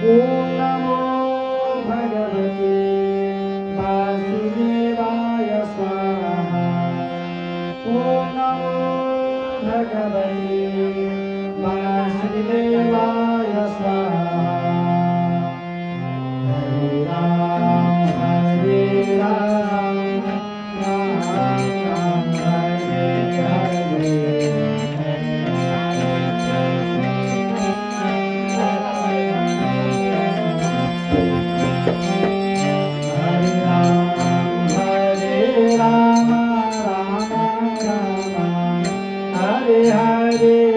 ओम नमो भगवते वासुदेवाय स्वाहा। ओम नमो भगवते वासुदेवाय स्वाहा। हरे Ram Ram Ram Hare Hare.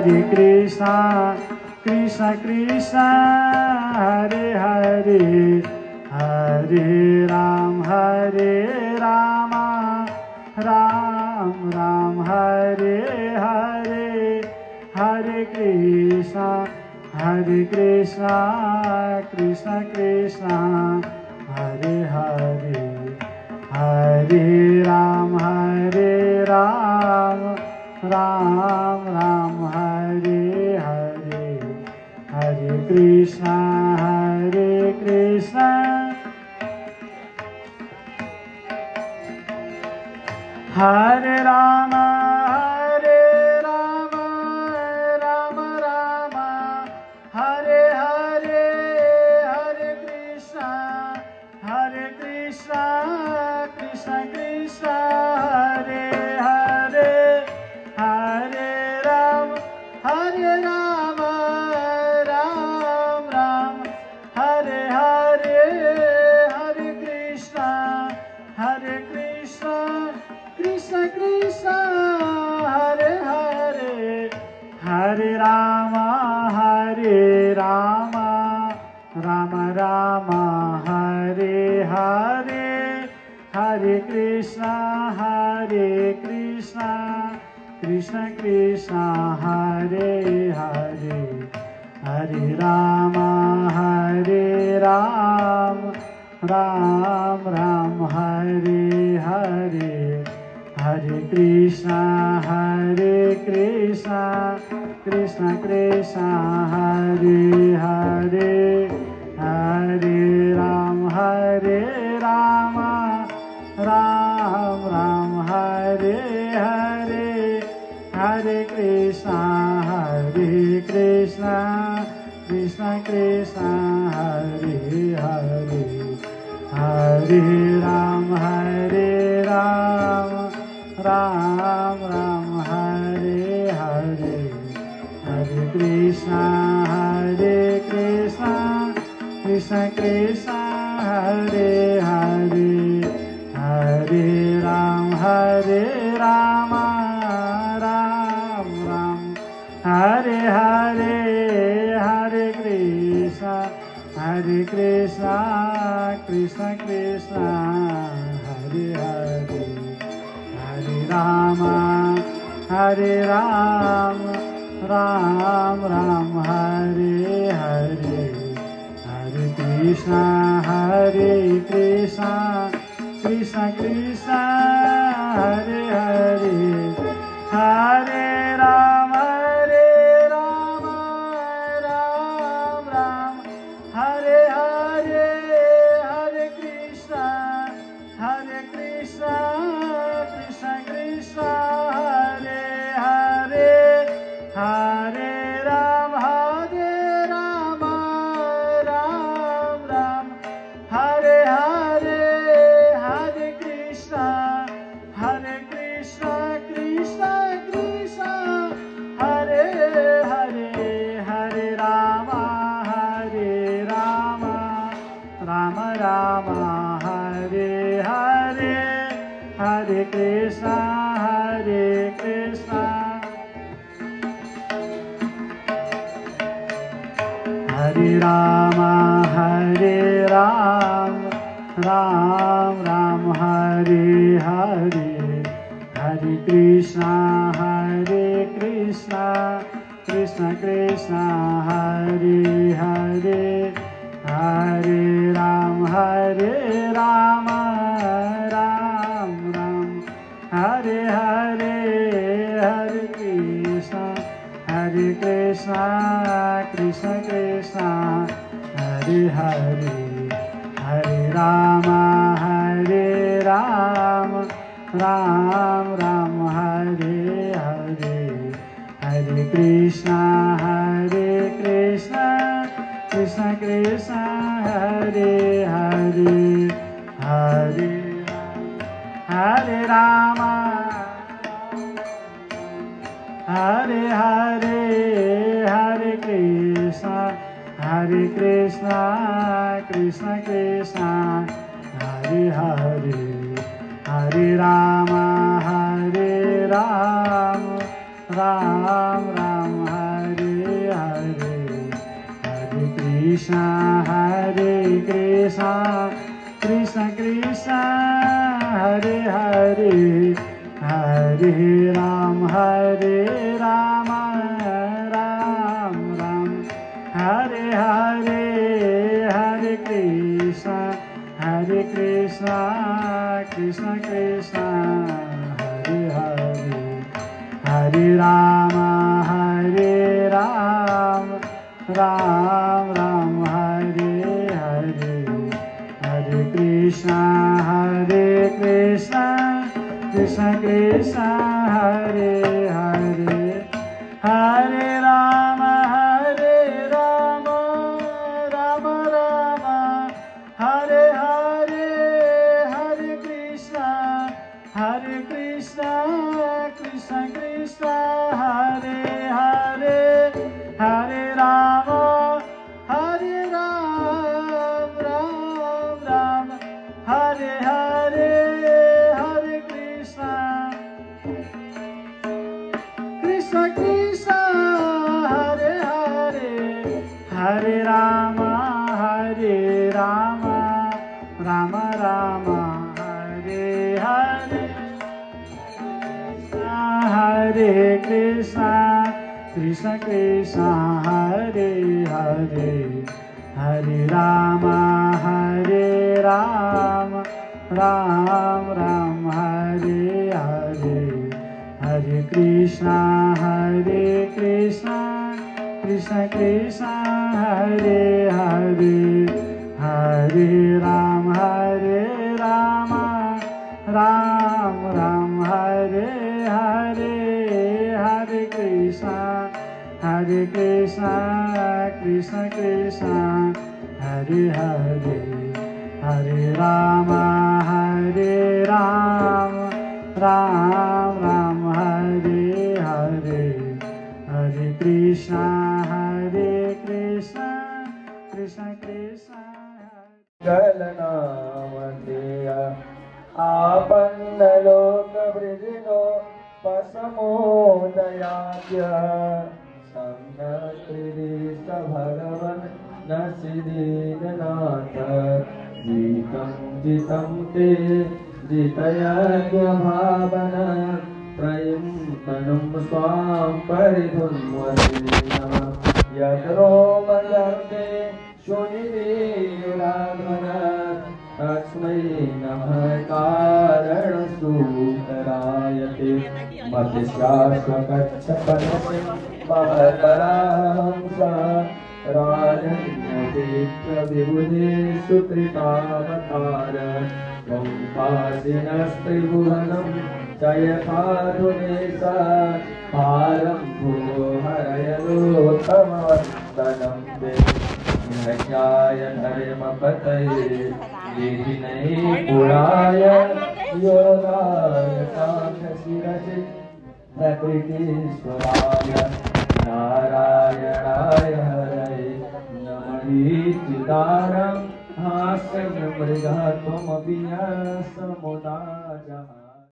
Hare Krishna, Krishna Krishna, Hare Hare, Hare Rama, Ram Ram, Hare Hare, Hare Krishna, Krishna Krishna, Hare Hare, Hare Ram, Ram Ram, Hare Hare, Hare Krishna, Hare Rama, Rama Rama, Hare Hare, Hare Krishna, Krishna Krishna, Hare Hare, Hare Rama, Ram Ram, Hare Hare, Hare Krishna, Krishna Krishna, Hare Hare, Hare Rama, Rama Rama, Hare Hare, Hare Krishna, Krishna Krishna, Hare Hare, Hare Rama, Ram Ram, Hare Hare, Hare Krishna, Krishna Krishna, Hare Hare, Hare Rama, Ram Ram, Hare Hare, Hare Krishna, Krishna Krishna, Hare Hare, Hare Rama, Ram Ram, Hare Hare, Hare Krishna, Krishna Krishna, Hare Hare, Hare Rama, Ram Ram, Hare Hare, Hare Krishna, Krishna Krishna, Hare Hare, Hare Rama, Ram Ram, Hare Hare, Hare Krishna, Krishna Krishna, Hare Hare, Hare Rama, Ram Ram, Hare Hare, Hare Krishna, Krishna Krishna, Hare Hare, Hare Rama, Ram Ram, Hare Hare, Hare Krishna, Krishna Krishna, Hare Hare, Hare Rama, Rama Rama, Hare Hare, Hare Krishna, Hare Rama, Ram Ram, Hare Hare, Hare Krishna, Krishna Krishna, Hare Hare, Hare Rama, Ram Ram, Hare Hare, Hare Krishna, Krishna Krishna, Hare Hare, Hare Rama, Ram Ram, Hare Hare, Hare Krishna, Krishna Krishna, Hare Hare, Hare Rama, Hare Hare, Hare Krishna, Krishna Krishna, Hare Hare, Hare Rama, Ram Ram, Krishna Hare Krishna Krishna Krishna Hare Hare Hare Ram Hare Rama Ram Ram Hare Hare Hare Krishna Krishna Krishna Hare Hare Hare Rama Hare Ram Ram Ram Hare Hare Hare Krishna Krishna Krishna Hare Hare Hare Rama Hare Rama Rama Rama Hare Hare Hare Krishna Krishna Krishna Hare Hare Hare Rama Hare Ram Ram Ram Hare Hare Hare Krishna Krishna Hare Hare Hare Rama Hare Rama Rama Rama Hare Hare Hare Krishna Krishna Hare Hare Hare Rama Hare Rama Ram Ram Hare Hare Hare Krishna Krishna Hare Hare Hare Ram Hare Rama Ram Ram Hare Hare Hare Krishna Krishna Hare Hare Hare Rama Hare Rama Ram Ram Hare Hare Hare Krishna Krishna गलनामदेया आपन्नलोक वृजिनो पसमोदयाद्य सम्यक् भगवन् न सिदीननाथ जीतं जितं ते जितयज्ञ भावन त्रयं तनुं स्वां परिधुन्वतेन यद्रोमलब्धे शून्यराधन तस्मै नमः कारणसूतरायते मतिशाश्वकच्छपनसे महतरांस राजन्यतीत्रविबुधे सुकृतावतार वंपासिनस्त्रिभुवनं जयथाधुनेश भारं भो हरयलोत्तमवन्दनं ते न्याय धर्मपतये विधिनये पुराय योगाय साङ्गशिरसि प्रकृतीश्वराय नारायणाय हरये नमः हास्यमृगा त्वमपि समुदायः।